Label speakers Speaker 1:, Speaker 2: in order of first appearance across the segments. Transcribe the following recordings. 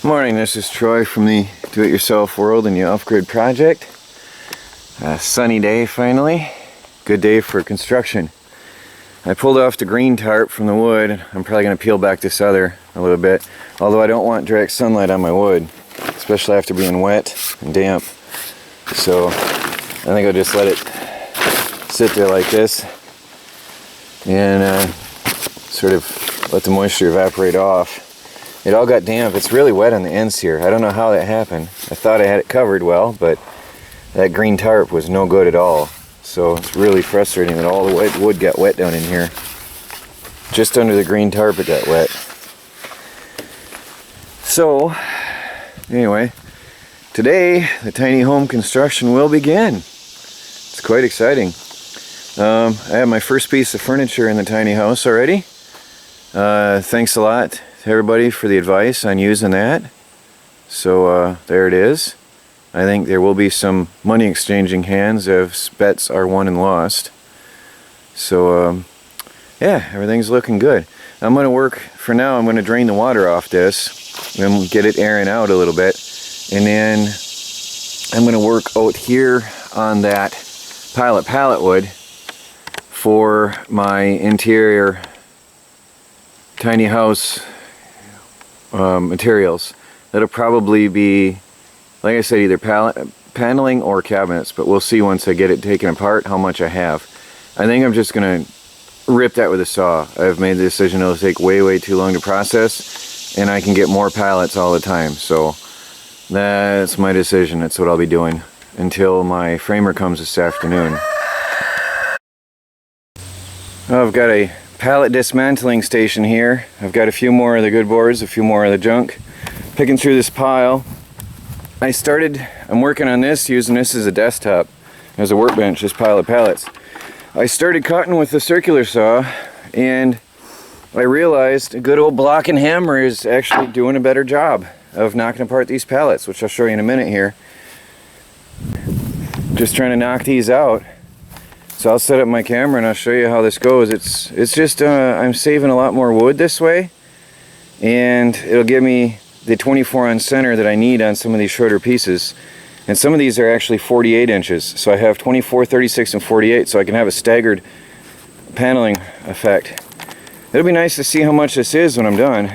Speaker 1: Morning, this is Troy from the Do-It-Yourself World and the Off-Grid Project. Sunny day finally. Good day for construction. I pulled off the green tarp from the wood. I'm probably going to peel back this other a little bit, although I don't want direct sunlight on my wood, especially after being wet and damp. So I think I'll just let it sit there like this and sort of let the moisture evaporate off. It all got damp. It's really wet on the ends here. I don't know how that happened. I thought I had it covered well, but that green tarp was no good at all. So it's really frustrating that all the wood got wet down in here. Just under the green tarp it got wet. So, anyway, today the tiny home construction will begin. It's quite exciting. I have my first piece of furniture in the tiny house already. Thanks a lot to everybody for the advice on using that. So there it is. I think there will be some money exchanging hands if bets are won and lost. So yeah, everything's looking good. I'm going to work, for now I'm going to drain the water off this and get it airing out a little bit. And then I'm going to work out here on that pallet wood for my interior tiny house materials. That'll probably be, like I said, either paneling or cabinets, but we'll see once I get it taken apart how much I have. I think I'm just gonna rip that with a saw. I've made the decision it'll take way too long to process, and I can get more pallets all the time. So that's my decision. That's what I'll be doing until my framer comes this afternoon. I've got a pallet dismantling station here. I've got a few more of the good boards, a few more of the junk. Picking through this pile. I'm working on this, using this as a desktop, as a workbench, this pile of pallets. I started cutting with the circular saw, and I realized a good old block and hammer is actually doing a better job of knocking apart these pallets, which I'll show you in a minute here. Just trying to knock these out. So I'll set up my camera and I'll show you how this goes. It's just I'm saving a lot more wood this way, and it'll give me the 24 on center that I need on some of these shorter pieces. And some of these are actually 48 inches. So I have 24, 36, and 48, so I can have a staggered paneling effect. It'll be nice to see how much this is when I'm done.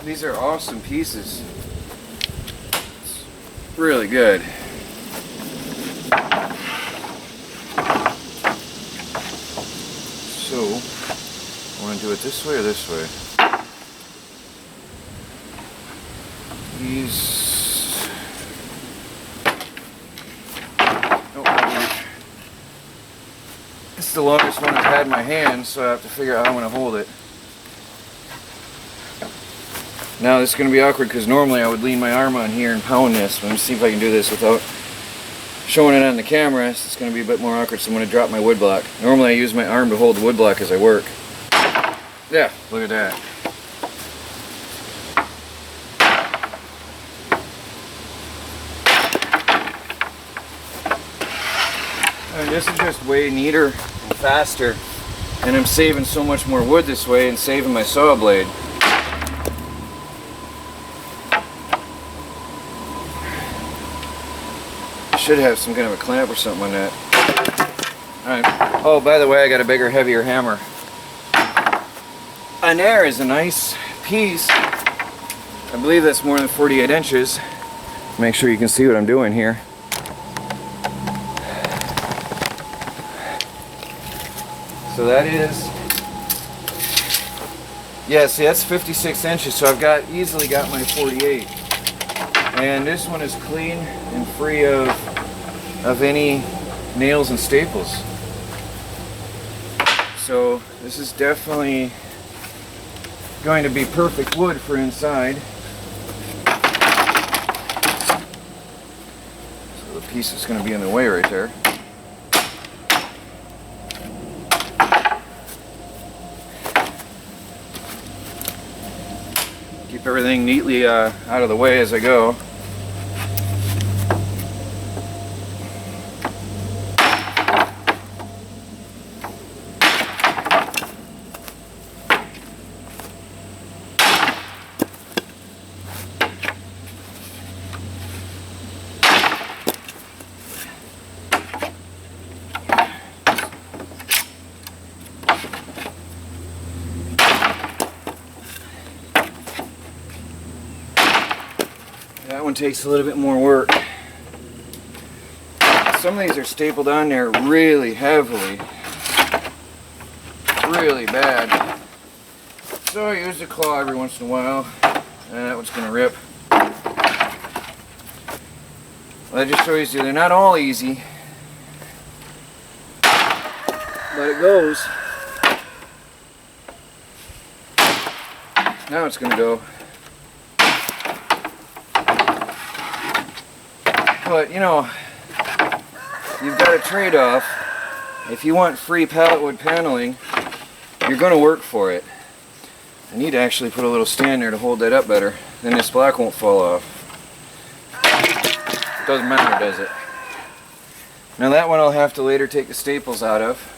Speaker 1: These are awesome pieces. It's really good. So, I want to do it this way or this way? These... Oh, this is the longest one I've had in my hand, so I have to figure out how I'm going to hold it. Now this is going to be awkward because normally I would lean my arm on here and pound this. Let me see if I can do this without showing it on the camera. It's going to be a bit more awkward, so I'm going to drop my wood block. Normally I use my arm to hold the wood block as I work. Yeah, look at that. And this is just way neater and faster, and I'm saving so much more wood this way and saving my saw blade. Should have some kind of a clamp or something on that. Alright. Oh, by the way, I got a bigger, heavier hammer. And there is a nice piece. I believe that's more than 48 inches. Make sure you can see what I'm doing here. So that is... yeah, see, that's 56 inches, so I've easily got my 48. And this one is clean and free of any nails and staples. So this is definitely going to be perfect wood for inside. So the piece is going to be in the way right there. Keep everything neatly out of the way as I go. That one takes a little bit more work. Some of these are stapled on there really heavily. Really bad. So I use the claw every once in a while. And that one's going to rip. Well, that just shows you they're not all easy. But it goes. Now it's going to go. But, you know, you've got a trade-off. If you want free pallet wood paneling, you're going to work for it. I need to actually put a little stand there to hold that up better. Then this block won't fall off. It doesn't matter, does it? Now that one I'll have to later take the staples out of.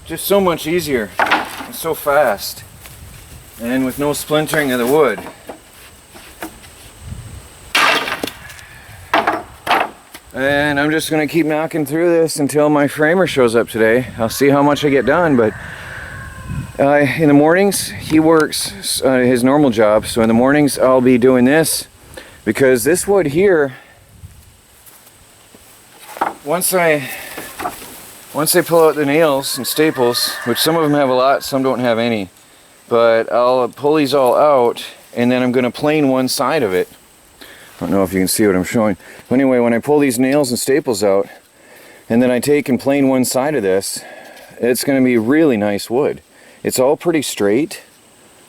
Speaker 1: Just so much easier and so fast, and with no splintering of the wood. And I'm just going to keep knocking through this until my framer shows up today. I'll see how much I get done, but in the mornings he works his normal job, so in the mornings I'll be doing this, because this wood here, once I pull out the nails and staples, which some of them have a lot, some don't have any, but I'll pull these all out, and then I'm going to plane one side of it. I don't know if you can see what I'm showing. But anyway, when I pull these nails and staples out, and then I take and plane one side of this, it's going to be really nice wood. It's all pretty straight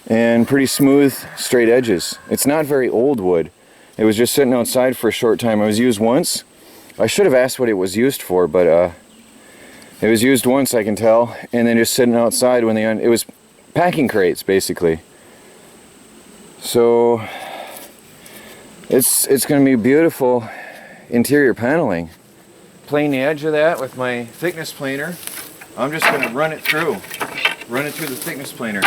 Speaker 1: and pretty smooth, straight edges. It's not very old wood. It was just sitting outside for a short time. It was used once. I should have asked what it was used for, but it was used once, I can tell, and then just sitting outside when it was packing crates, basically. So it's going to be beautiful interior paneling. Plane the edge of that with my thickness planer. I'm just going to run it through the thickness planer.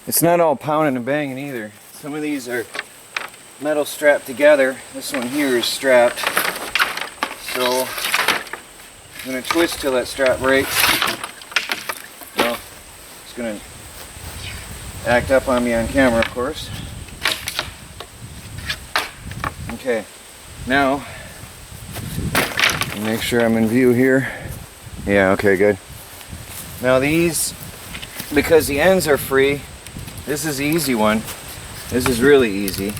Speaker 1: It's not all pounding and banging either. Some of these are metal strapped together. This one here is strapped. So I'm going to twist till that strap breaks. Well, it's going to act up on me on camera, of course. Okay, now make sure I'm in view here. Yeah, okay, good. Now these, because the ends are free, this is the easy one. This is really easy.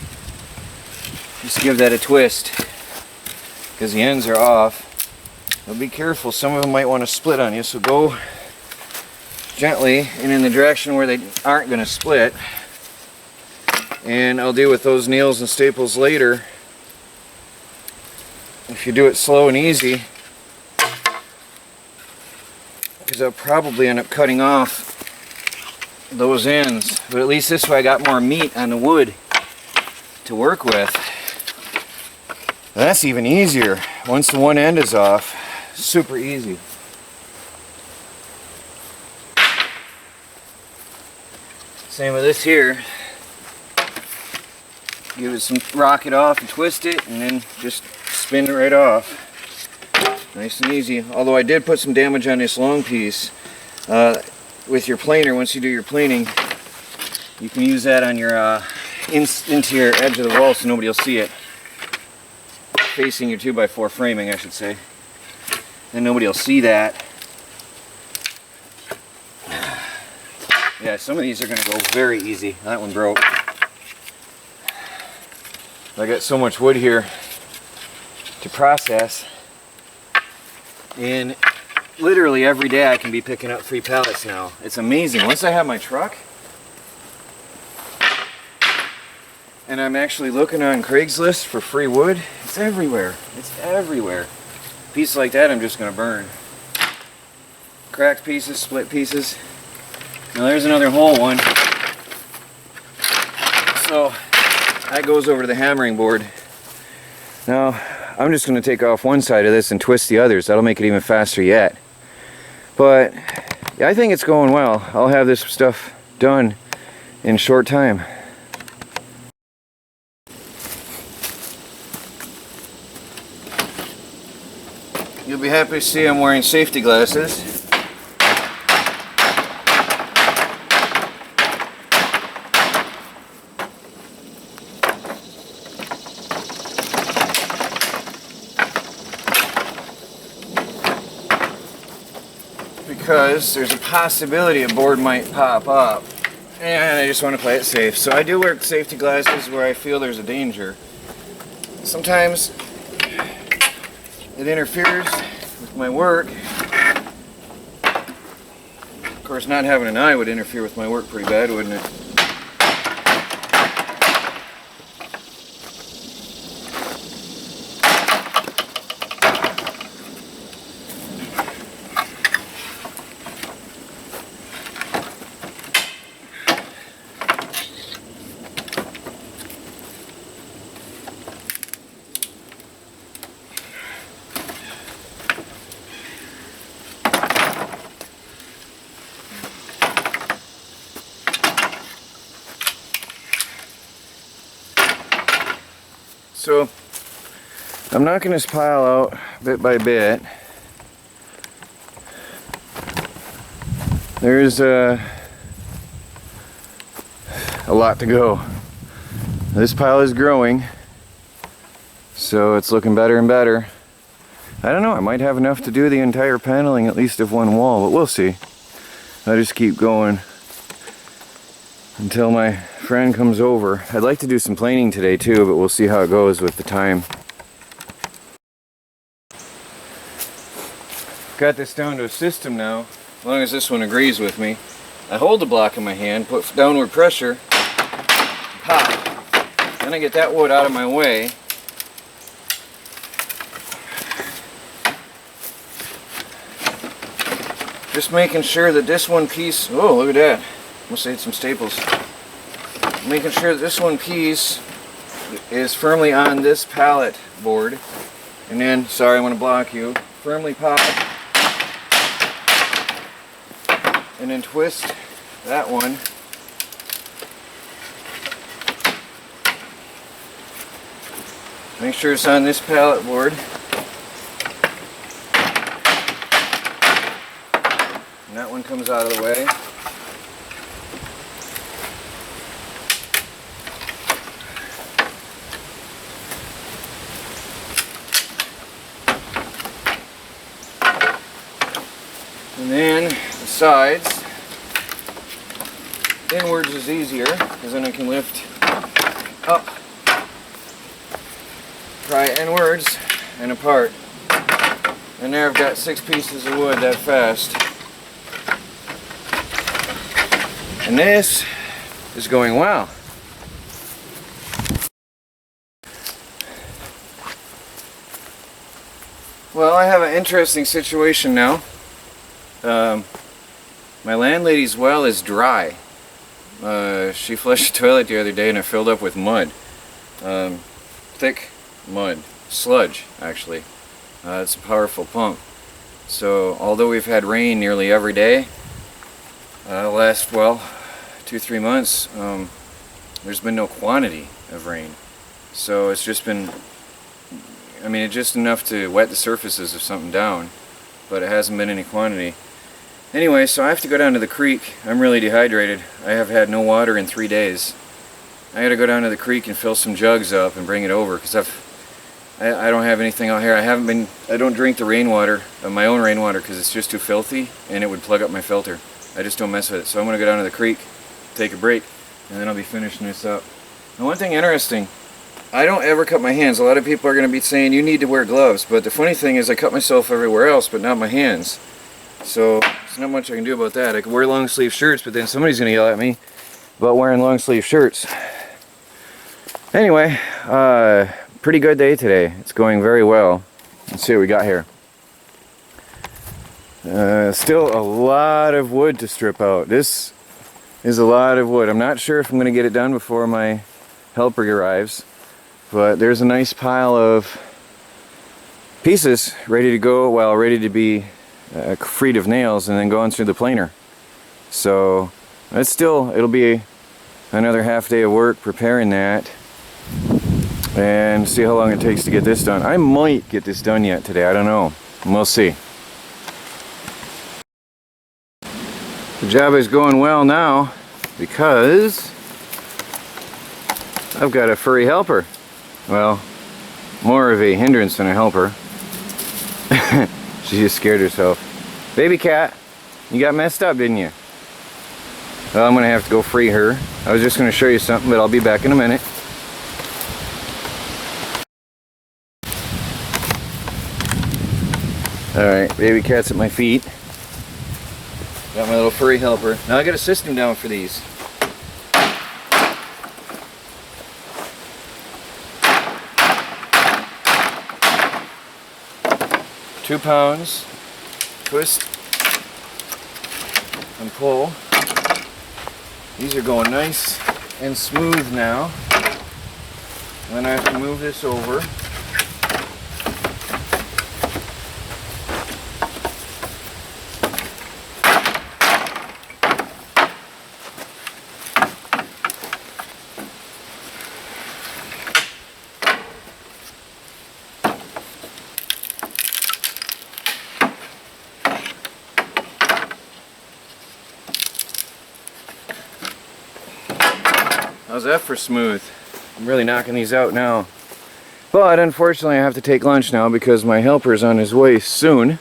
Speaker 1: Just give that a twist, because the ends are off. But be careful, some of them might want to split on you, so go gently and in the direction where they aren't going to split. And I'll deal with those nails and staples later. If you do it slow and easy, because I'll probably end up cutting off those ends, but at least this way I got more meat on the wood to work with. That's even easier once the one end is off. Super easy. Same with this here. Give it some, rock it off and twist it, and then just spin it right off. Nice and easy. Although I did put some damage on this long piece. With your planer, once you do your planing, you can use that on your into your edge of the wall so nobody will see it. Facing your 2x4 framing, I should say. And nobody will see that. Yeah, some of these are going to go very easy. That one broke. I got so much wood here to process, and literally every day I can be picking up free pallets now. It's amazing. Once I have my truck, and I'm actually looking on Craigslist for free wood, it's everywhere. It's everywhere. A piece like that I'm just going to burn. Cracked pieces, split pieces. Now there's another whole one. So that goes over to the hammering board. Now I'm just going to take off one side of this and twist the others. That'll make it even faster yet. But yeah, I think it's going well. I'll have this stuff done in a short time. You'll be happy to see I'm wearing safety glasses. Because there's a possibility a board might pop up and I just want to play it safe. So I do wear safety glasses where I feel there's a danger. Sometimes it interferes with my work. Of course, not having an eye would interfere with my work pretty bad, wouldn't it? So I'm not going to pile out bit by bit. There's a lot to go. This pile is growing, so it's looking better and better. I don't know, I might have enough to do the entire paneling at least of one wall, but we'll see. I just keep going until my friend comes over. I'd like to do some planing today too, but we'll see how it goes with the time. Got this down to a system now, as long as this one agrees with me. I hold the block in my hand, put downward pressure, pop. Then I get that wood out of my way. Just making sure that this one piece, oh look at that, must have hit some staples. Making sure that this one piece is firmly on this pallet board. And then, sorry I want to block you, firmly pop. And then twist that one. Make sure it's on this pallet board. And that one comes out of the way. And then the sides, inwards is easier because then I can lift up, pry inwards and apart. And there I've got 6 pieces of wood that fast. And this is going well. Well, I have an interesting situation now. My landlady's well is dry. She flushed the toilet the other day and it filled up with mud. Thick mud. Sludge, actually. It's a powerful pump. So, although we've had rain nearly every day, last, well, 2-3 months, there's been no quantity of rain. So it's just been, I mean, it's just enough to wet the surfaces of something down, but it hasn't been any quantity. Anyway, so I have to go down to the creek. I'm really dehydrated. I have had no water in 3 days. I gotta go down to the creek and fill some jugs up and bring it over, because I don't have anything out here. I don't drink the rainwater, my own rainwater, because it's just too filthy and it would plug up my filter. I just don't mess with it. So I'm gonna go down to the creek, take a break, and then I'll be finishing this up. Now, one thing interesting, I don't ever cut my hands. A lot of people are gonna be saying you need to wear gloves, but the funny thing is I cut myself everywhere else, but not my hands. So there's not much I can do about that. I could wear long sleeve shirts, but then somebody's gonna yell at me about wearing long sleeve shirts. Anyway, pretty good day today. It's going very well. Let's see what we got here. Still a lot of wood to strip out. This is a lot of wood. I'm not sure if I'm going to get it done before my helper arrives, but there's a nice pile of pieces ready to go, well, ready to be freed of nails and then going through the planer. So it'll be another half day of work preparing that and see how long it takes to get this done. I might get this done yet today, I don't know. We'll see. The job is going well now because I've got a furry helper. Well, more of a hindrance than a helper. She just scared herself. Baby cat, you got messed up, didn't you? Well, I'm gonna have to go free her. I was just gonna show you something, but I'll be back in a minute. Alright, baby cat's at my feet. Got my little furry helper. Now I got a system down for these. £2, twist and pull. These are going nice and smooth now. And then I have to move this over. How's that for smooth? I'm really knocking these out now. But unfortunately I have to take lunch now because my helper's on his way soon.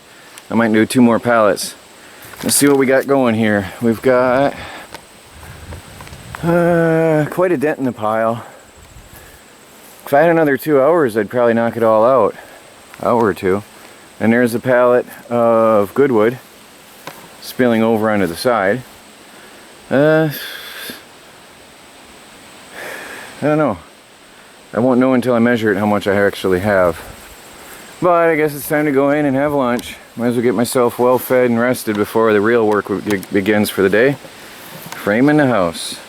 Speaker 1: I might do 2 more pallets. Let's see what we got going here. We've got quite a dent in the pile. If I had another 2 hours I'd probably knock it all out. Hour or 2. And there's a pallet of good wood spilling over onto the side. I don't know. I won't know until I measure it how much I actually have. But I guess it's time to go in and have lunch. Might as well get myself well fed and rested before the real work begins for the day. Framing the house.